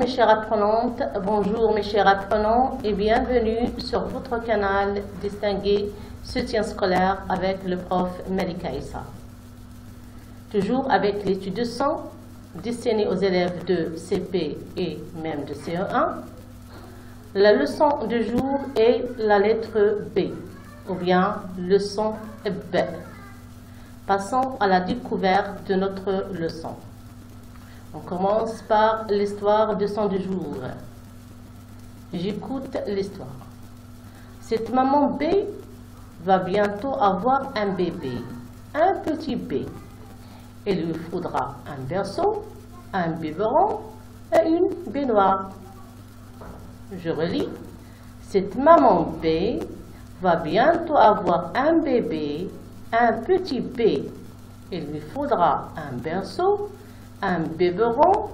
mes chères apprenantes, bonjour mes chers apprenants et bienvenue sur votre canal distingué soutien scolaire avec le prof Malika Issa. Toujours avec l'étude de son destinée aux élèves de CP et même de CE1. La leçon du jour est la lettre B ou bien leçon B. Passons à la découverte de notre leçon. On commence par l'histoire de son du jour. J'écoute l'histoire. Cette maman B va bientôt avoir un bébé, un petit B. Il lui faudra un berceau, un biberon et une baignoire. Je relis. Cette maman B va bientôt avoir un bébé, un petit B. Il lui faudra un berceau, un biberon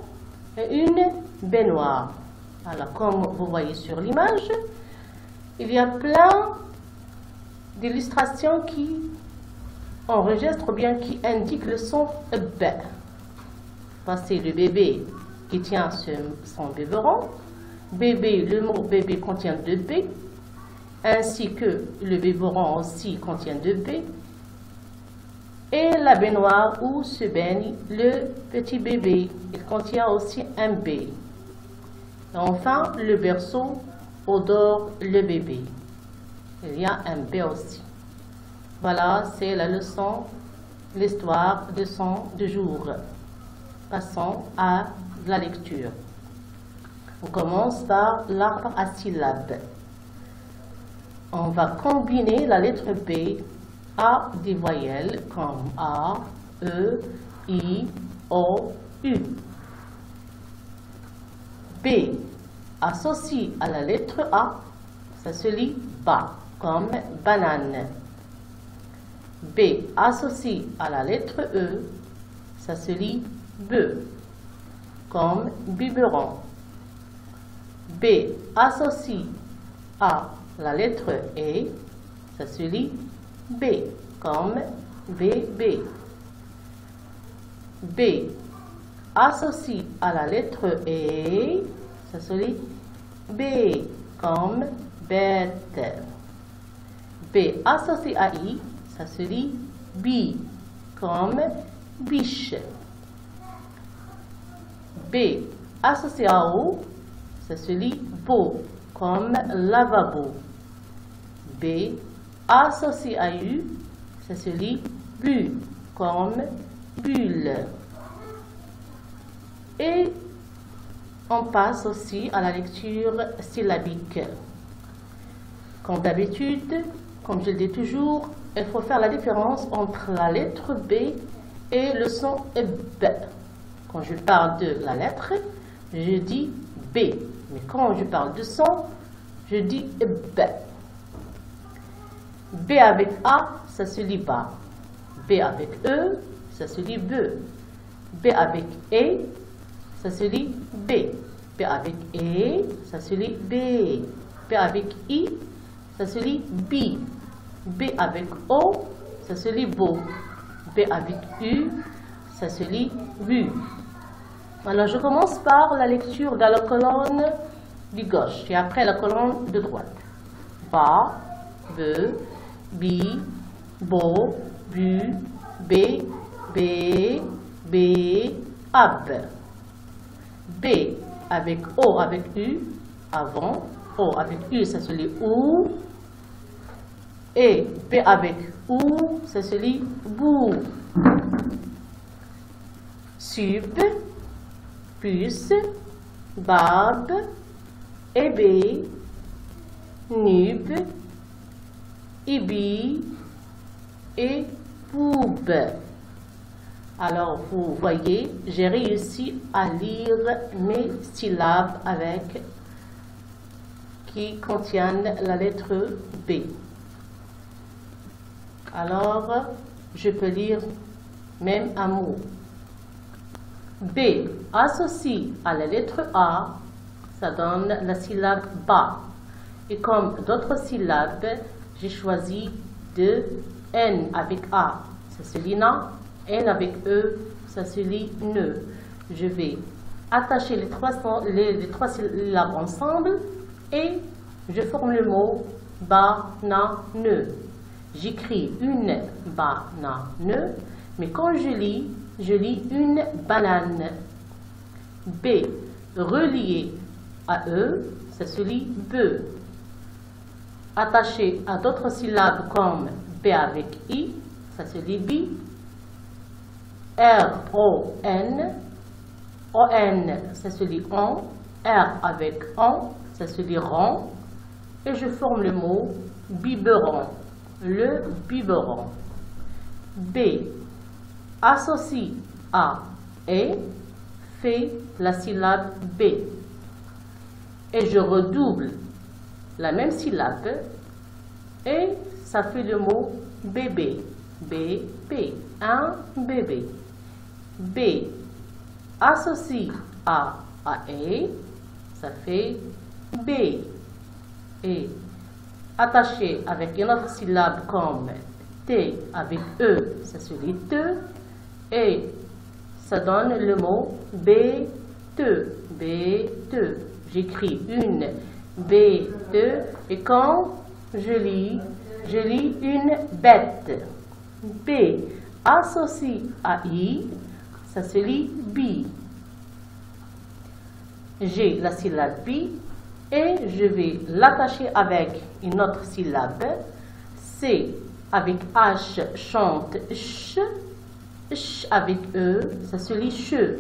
et une baignoire. Alors, comme vous voyez sur l'image, il y a plein d'illustrations qui enregistrent ou bien qui indiquent le son B. Voici le bébé qui tient son biberon. Bébé, le mot bébé contient deux B, ainsi que le biberon aussi contient deux B. Et la baignoire où se baigne le petit bébé, il contient aussi un B. Et enfin, le berceau où dort le bébé. Il y a un B aussi. Voilà, c'est la leçon, l'histoire de son du jour. Passons à la lecture. On commence par l'arbre à syllabes. On va combiner la lettre B à des voyelles comme A, E, I, O, U. B associé à la lettre A, ça se lit ba, comme banane. B associé à la lettre E, ça se lit be, comme biberon. B associé à la lettre E, ça se lit B, comme bébé. B associé à la lettre E, ça se lit B, comme bête. B associé à I, ça se lit bi, comme biche. B associé à O, ça se lit beau, comme lavabo. B associé à U, ça se lit bu, comme bulle. Et on passe aussi à la lecture syllabique. Comme d'habitude, comme je le dis toujours, il faut faire la différence entre la lettre B et le son B. Quand je parle de la lettre, je dis B. Mais quand je parle de son, je dis B. B avec A, ça se lit bas. B avec E, ça se lit be. B avec E, ça se lit B. B avec E, ça se lit B. B avec I, ça se lit bi. B avec O, ça se lit beau. B avec U, ça se lit bu. Alors je commence par la lecture de la colonne de gauche et après la colonne de droite. Ba, be, bi, bo, bu, bé, bé, bé, ab. B avec O avec U avant, O avec U ça se lit ou, et B avec ou ça se lit bou. Sub, puce, barbe, ébé, nub, ibi et poube. Alors, vous voyez, j'ai réussi à lire mes syllabes avec qui contiennent la lettre B. Alors, je peux lire même un mot. B associé à la lettre A, ça donne la syllabe ba. Et comme d'autres syllabes, j'ai choisi de N avec A, ça se lit na. N avec E, ça se lit ne. Je vais attacher les trois syllabes ensemble et je forme le mot banane. J'écris une banane, mais quand je lis une banane. B, relié à E, ça se lit be. Attaché à d'autres syllabes comme B avec I, ça se lit bi. R-O-N, O-N, ça se lit on. R avec on, ça se lit ron. Et je forme le mot biberon, le biberon. B, associe à et, fait la syllabe B. Et je redouble la même syllabe et ça fait le mot bébé. Bébé, un bébé. B, associe à et, ça fait B. Et attaché avec une autre syllabe comme T avec E, ça se lit te. Et ça donne le mot B-te. B-te. J'écris une B-te. Et quand je lis une bête. B associé à I, ça se lit bi. J'ai la syllabe bi et je vais l'attacher avec une autre syllabe. C avec H chante ch. Ch avec E, ça se lit che.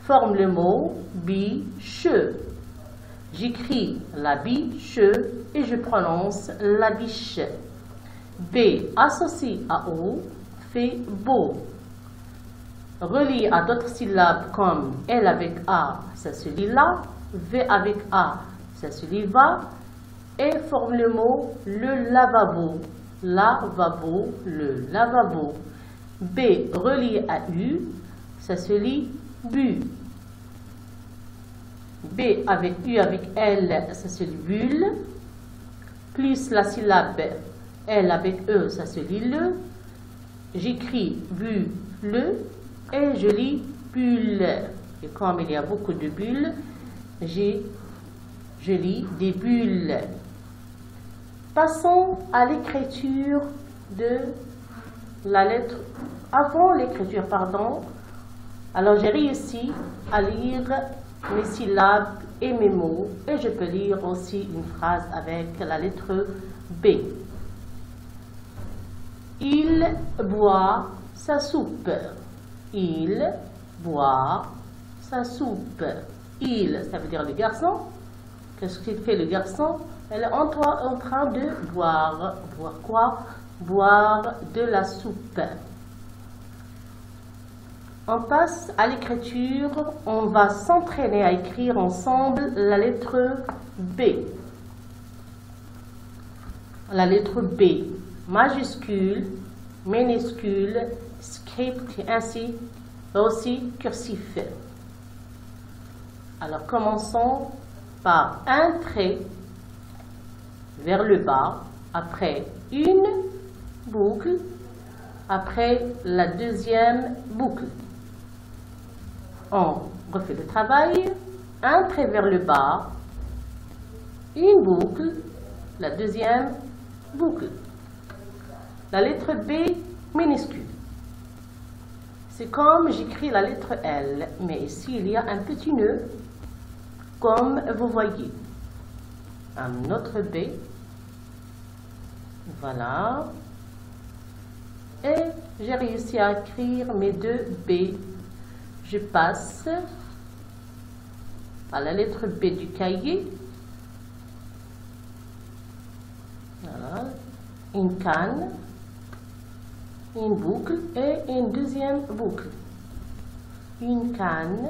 Forme le mot biche. J'écris la biche et je prononce la biche. B associé à O fait beau. Relié à d'autres syllabes comme L avec A, ça se lit la. V avec A, ça se lit va. Et forme le mot le lavabo. Lavabo, le lavabo. B relié à U, ça se lit bu. B avec U avec L, ça se lit bulle. Plus la syllabe L avec E, ça se lit le. J'écris bu, le. Et je lis bulle. Et comme il y a beaucoup de bulles, je lis des bulles. Passons à l'écriture de la lettre, avant l'écriture, pardon. Alors j'ai réussi à lire mes syllabes et mes mots et je peux lire aussi une phrase avec la lettre B. Il boit sa soupe. Il boit sa soupe. Il, ça veut dire le garçon. Qu'est-ce qu'il fait le garçon? Elle est en train de boire. Boire quoi? Boire de la soupe. On passe à l'écriture. On va s'entraîner à écrire ensemble la lettre B. La lettre B. Majuscule, minuscule, script et ainsi aussi cursif. Alors commençons par un trait vers le bas, après une boucle, après la deuxième boucle. On refait le travail, un trait vers le bas, une boucle, la deuxième boucle. La lettre B minuscule. C'est comme j'écris la lettre L, mais ici il y a un petit nœud, comme vous voyez. Un autre B. Voilà. Et j'ai réussi à écrire mes deux B. Je passe à la lettre B du cahier. Voilà. Une canne, une boucle et une deuxième boucle. Une canne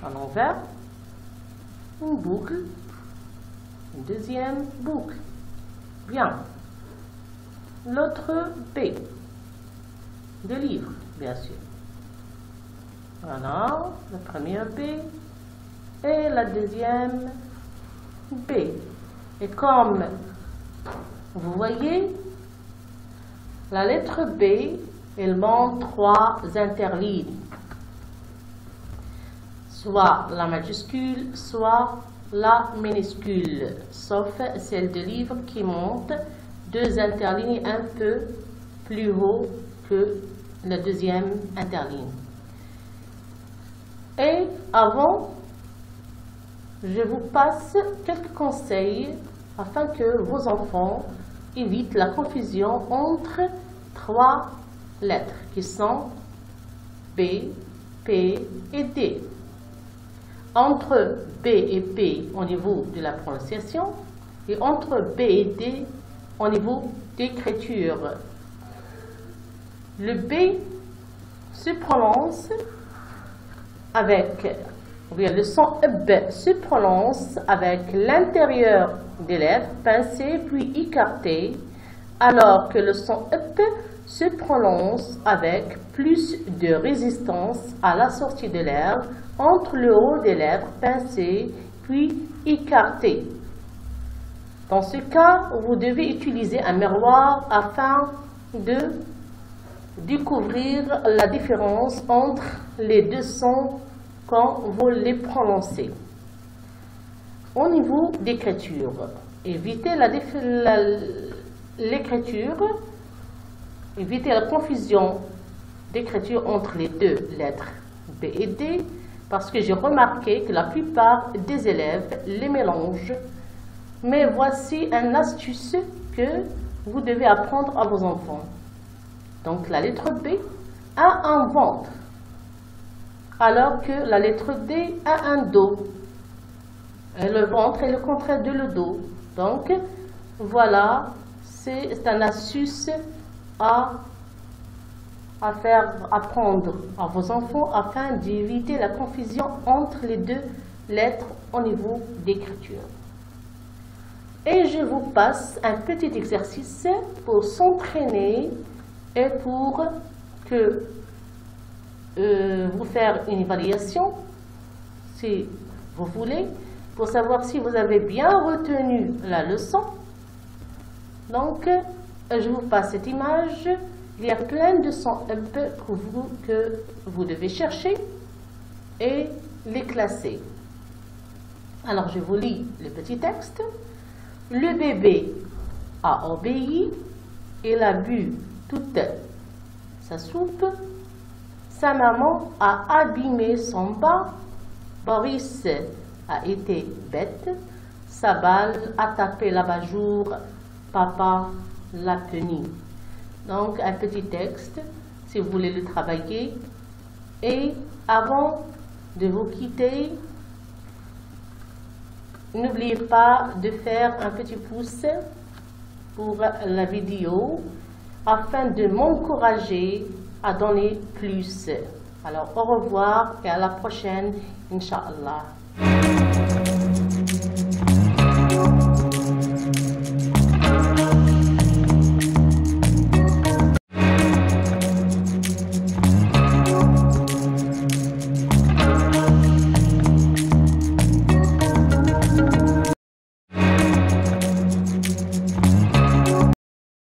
à l'envers, une boucle, une deuxième boucle. Bien. L'autre B de livre, bien sûr. Voilà, la première B et la deuxième B. Et comme vous voyez, la lettre B, elle montre trois interlignes. soit la majuscule, soit la minuscule, sauf celle de livre qui monte 2 interlignes un peu plus haut que la deuxième interligne. Et avant, je vous passe quelques conseils afin que vos enfants évitent la confusion entre 3 lettres qui sont B, P et D. Entre B et P au niveau de la prononciation et entre B et D au niveau d'écriture. Le B se prononce avec, ou bien le son B se prononce avec l'intérieur des lèvres pincées puis écartées, alors que le son P se prononce avec plus de résistance à la sortie de l'air entre le haut des lèvres pincées puis écartées. Dans ce cas, vous devez utiliser un miroir afin de découvrir la différence entre les 2 sons quand vous les prononcez. Au niveau d'écriture, évitez l'écriture, évitez la confusion d'écriture entre les 2 lettres B et D, parce que j'ai remarqué que la plupart des élèves les mélangent. Mais voici une astuce que vous devez apprendre à vos enfants. Donc la lettre B a un ventre, alors que la lettre D a un dos. Et le ventre est le contraire de le dos. Donc voilà, c'est une astuce à faire apprendre à vos enfants afin d'éviter la confusion entre les 2 lettres au niveau d'écriture. Et je vous passe un petit exercice pour s'entraîner et pour que vous faire une évaluation, si vous voulez, pour savoir si vous avez bien retenu la leçon. Donc, je vous passe cette image. Il y a plein de sons que vous devez chercher et les classer. Alors, je vous lis le petit texte. Le bébé a obéi, il a bu toute sa soupe, sa maman a abîmé son bas, Boris a été bête, sa balle a tapé l'abat-jour, papa l'a puni. Donc un petit texte, si vous voulez le travailler. Et avant de vous quitter, n'oubliez pas de faire un petit pouce pour la vidéo afin de m'encourager à donner plus. Alors au revoir et à la prochaine, Inch'Allah.